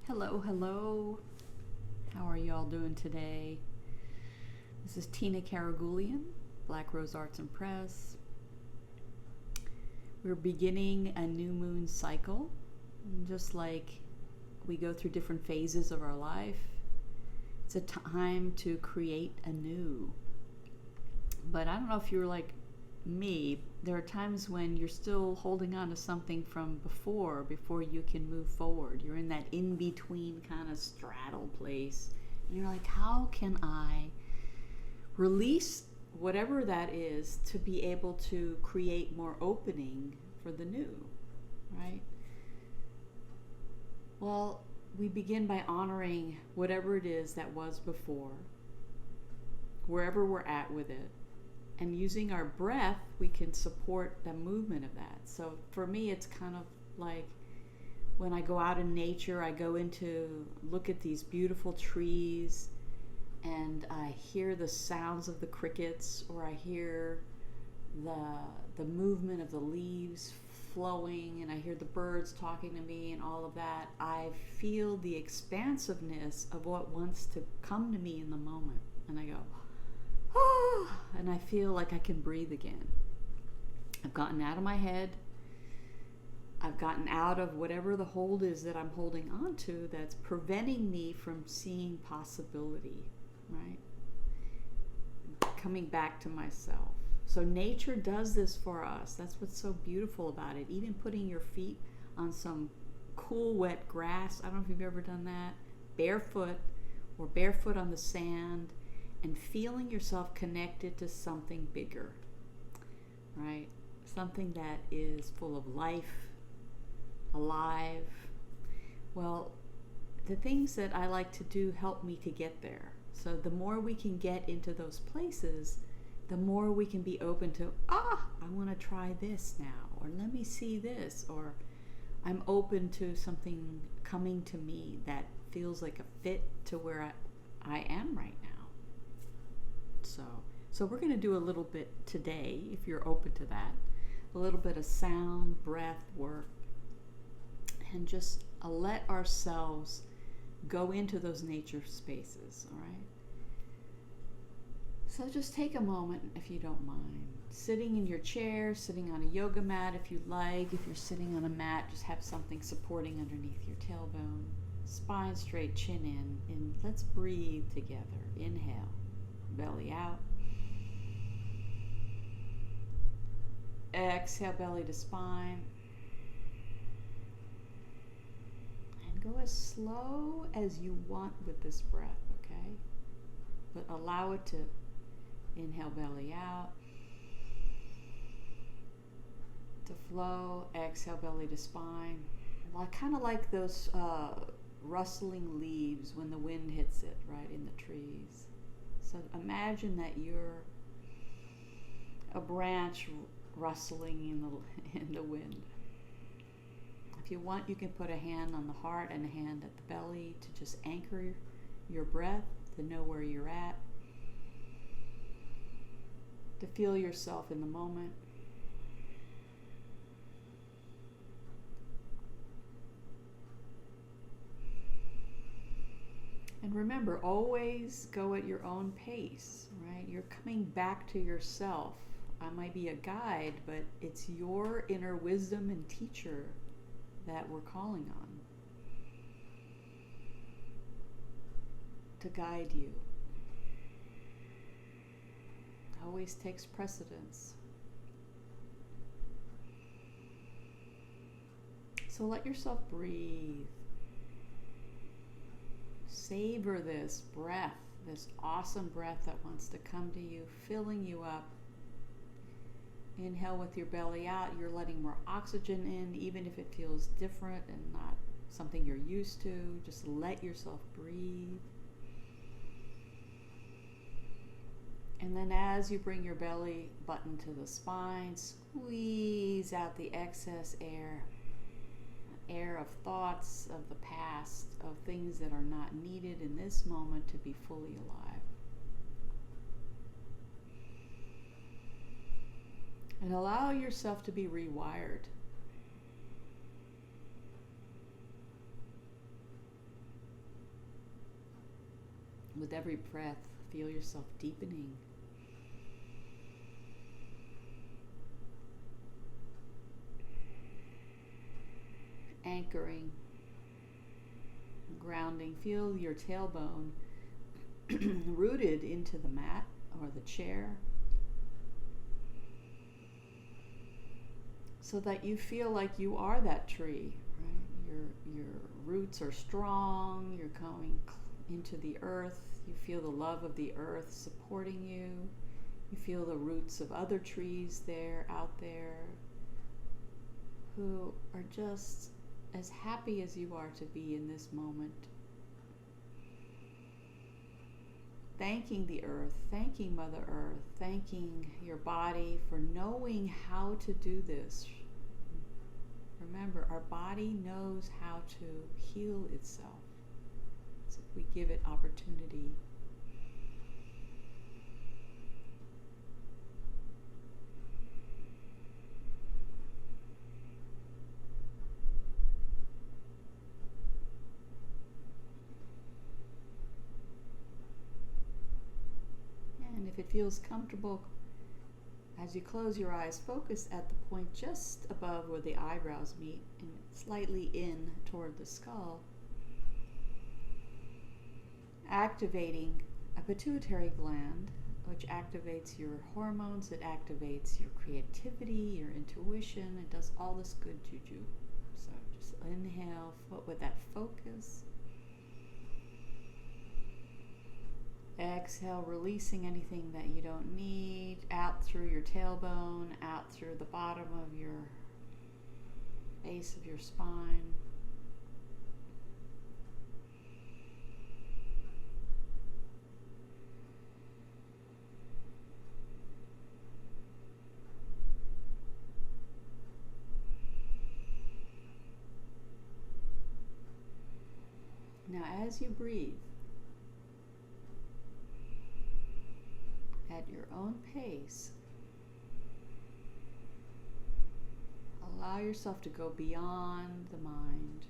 Hello, hello. How are you all doing today? This is Tina Karagulian, Black Rose Arts and Press. We're beginning a new moon cycle, just like we go through different phases of our life. It's a time to create anew. But I don't know if you're like me, there are times when you're still holding on to something from before you can move forward. You're in that in-between kind of straddle place. And you're like, how can I release whatever that is to be able to create more opening for the new, right? Well, we begin by honoring whatever it is that was before, wherever we're at with it. And using our breath, we can support the movement of that. So for me, it's kind of like when I go out in nature, I go into look at these beautiful trees and I hear the sounds of the crickets, or I hear the movement of the leaves flowing, and I hear the birds talking to me and all of that. I feel the expansiveness of what wants to come to me in the moment. And I go, and I feel like I can breathe again. I've gotten out of my head. I've gotten out of whatever the hold is that I'm holding on to that's preventing me from seeing possibility, right? Coming back to myself. So nature does this for us. That's what's so beautiful about it. Even putting your feet on some cool, wet grass. I don't know if you've ever done that. Barefoot or barefoot on the sand. And feeling yourself connected to something bigger, right? Something that is full of life, alive. Well, the things that I like to do help me to get there. So the more we can get into those places, the more we can be open to, I want to try this now, or let me see this, or I'm open to something coming to me that feels like a fit to where I am right now. So we're going to do a little bit today, if you're open to that, a little bit of sound, breath work, and just let ourselves go into those nature spaces, all right? So just take a moment, if you don't mind. Sitting in your chair, sitting on a yoga mat if you'd like. If you're sitting on a mat, just have something supporting underneath your tailbone. Spine straight, chin in, and let's breathe together. Inhale. Belly out. Exhale, belly to spine. And go as slow as you want with this breath, okay? But allow it to inhale, belly out. To flow. Exhale, belly to spine. Kind of like those rustling leaves when the wind hits it, right, in the trees. So imagine that you're a branch rustling in the wind. If you want, you can put a hand on the heart and a hand at the belly to just anchor your breath, to know where you're at, to feel yourself in the moment. And remember, always go at your own pace, right? You're coming back to yourself. I might be a guide, but it's your inner wisdom and teacher that we're calling on to guide you. Always takes precedence. So let yourself breathe. Savor this breath, this awesome breath that wants to come to you, filling you up. Inhale with your belly out. You're letting more oxygen in, even if it feels different and not something you're used to. Just let yourself breathe. And then as you bring your belly button to the spine, squeeze out the excess air. Air of thoughts of the past, of things that are not needed in this moment to be fully alive. And allow yourself to be rewired. With every breath, feel yourself deepening. Anchoring, grounding. Feel your tailbone rooted into the mat or the chair, so that you feel like you are that tree, right? Your roots are strong, you're going into the earth, you feel the love of the earth supporting you, you feel the roots of other trees out there, who are just as happy as you are to be in this moment. Thanking the earth, thanking Mother Earth, thanking your body for knowing how to do this. Remember, our body knows how to heal itself, so if we give it opportunity. And if it feels comfortable, as you close your eyes, focus at the point just above where the eyebrows meet and slightly in toward the skull, activating a pituitary gland, which activates your hormones, it activates your creativity, your intuition, it does all this good juju. So just inhale with that focus. Exhale, releasing anything that you don't need, out through your tailbone, out through the bottom of your base of your spine. Now, as you breathe, at your own pace, allow yourself to go beyond the mind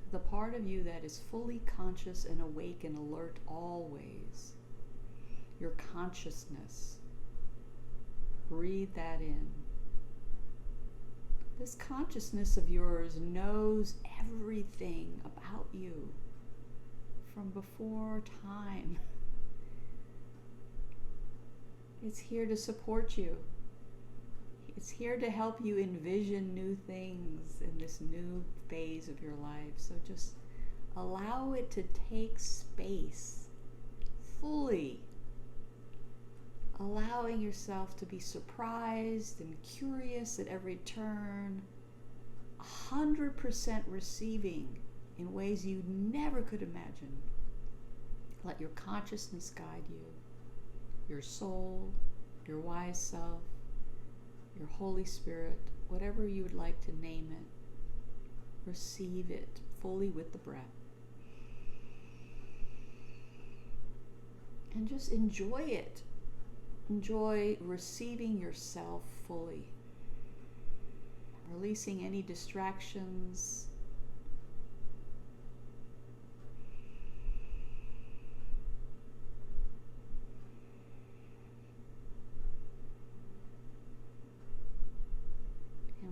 to the part of you that is fully conscious and awake and alert always. Your consciousness. Breathe that in. This consciousness of yours knows everything about you from before time. It's here to support you. It's here to help you envision new things in this new phase of your life. So just allow it to take space fully. Allowing yourself to be surprised and curious at every turn. 100% receiving in ways you never could imagine. Let your consciousness guide you. Your soul, your wise self, your Holy Spirit, whatever you would like to name it, receive it fully with the breath. And just enjoy it. Enjoy receiving yourself fully. Releasing any distractions.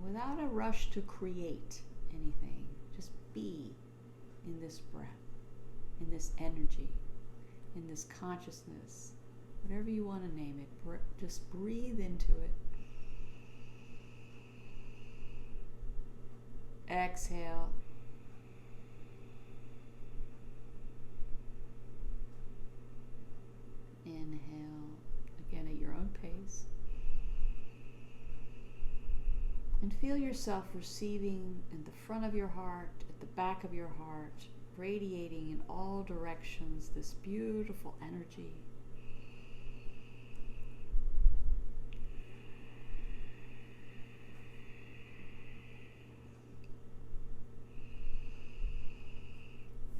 Without a rush to create anything, just be in this breath, in this energy, in this consciousness, whatever you want to name it. Just breathe into it. Exhale. Inhale, again at your own pace. And feel yourself receiving in the front of your heart, at the back of your heart, radiating in all directions this beautiful energy.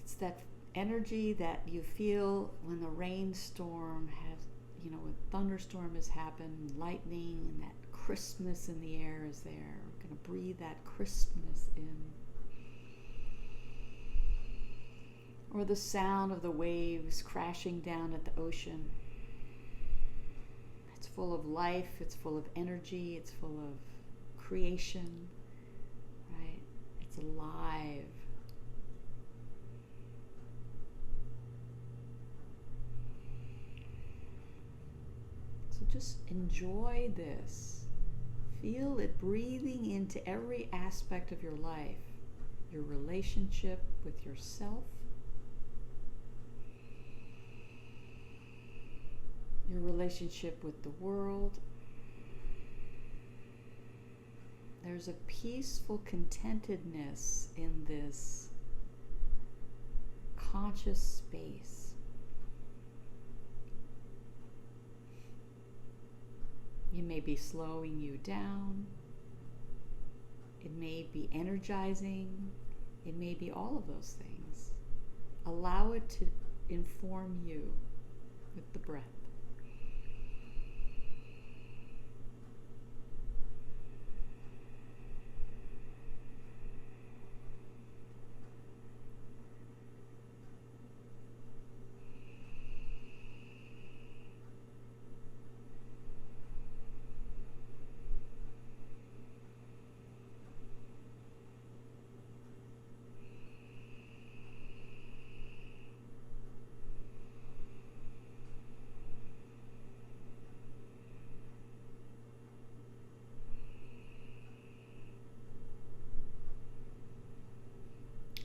It's that energy that you feel when the rainstorm has, when thunderstorm has happened, lightning, and that crispness in the air is there. We're going to breathe that crispness in. or the sound of the waves crashing down at the ocean. It's full of life, it's full of energy, it's full of creation, right? It's alive. So just enjoy this. Feel it breathing into every aspect of your life, your relationship with yourself, your relationship with the world. There's a peaceful contentedness in this conscious space. It may be slowing you down. It may be energizing. It may be all of those things. Allow it to inform you with the breath.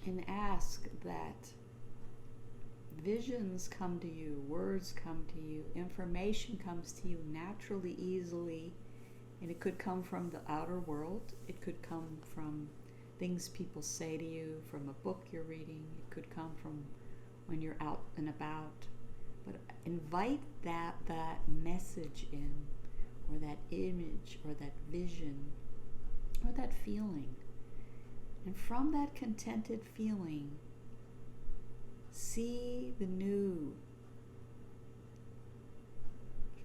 And ask that visions come to you, words come to you, information comes to you naturally, easily, and it could come from the outer world. It could come from things people say to you, from a book you're reading. It could come from when you're out and about. But invite that message in, or that image, or that vision, or that feeling. And from that contented feeling, see the new,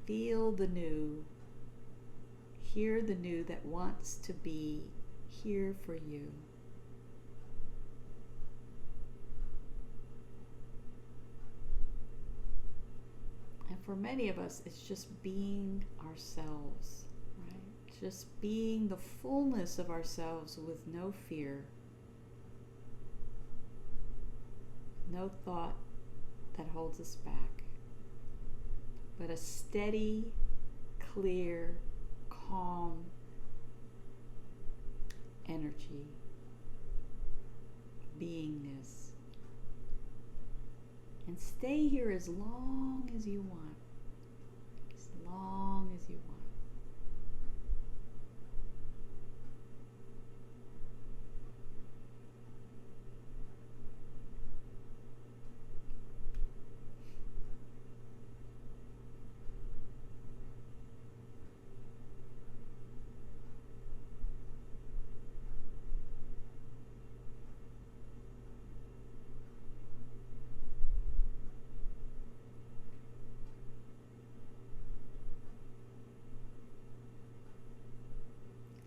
feel the new, hear the new that wants to be here for you. And for many of us, it's just being ourselves. Just being the fullness of ourselves with no fear, no thought that holds us back, but a steady, clear, calm energy, beingness. And stay here as long as you want, as long as you want.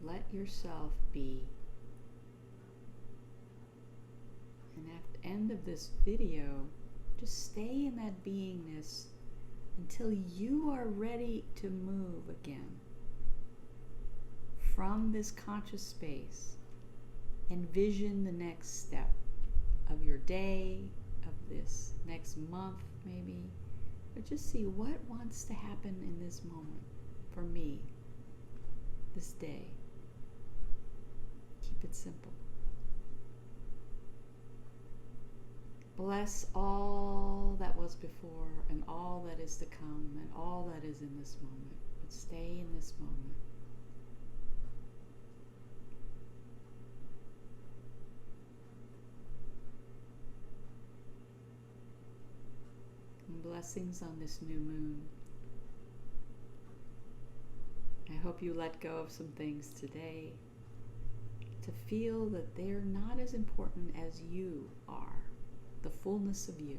Let yourself be. And at the end of this video, just stay in that beingness until you are ready to move again from this conscious space. Envision the next step of your day, of this next month maybe, but just see what wants to happen in this moment for me this day. Keep it simple. Bless all that was before and all that is to come and all that is in this moment. But stay in this moment. And blessings on this new moon. I hope you let go of some things today to feel that they're not as important as you are, the fullness of you.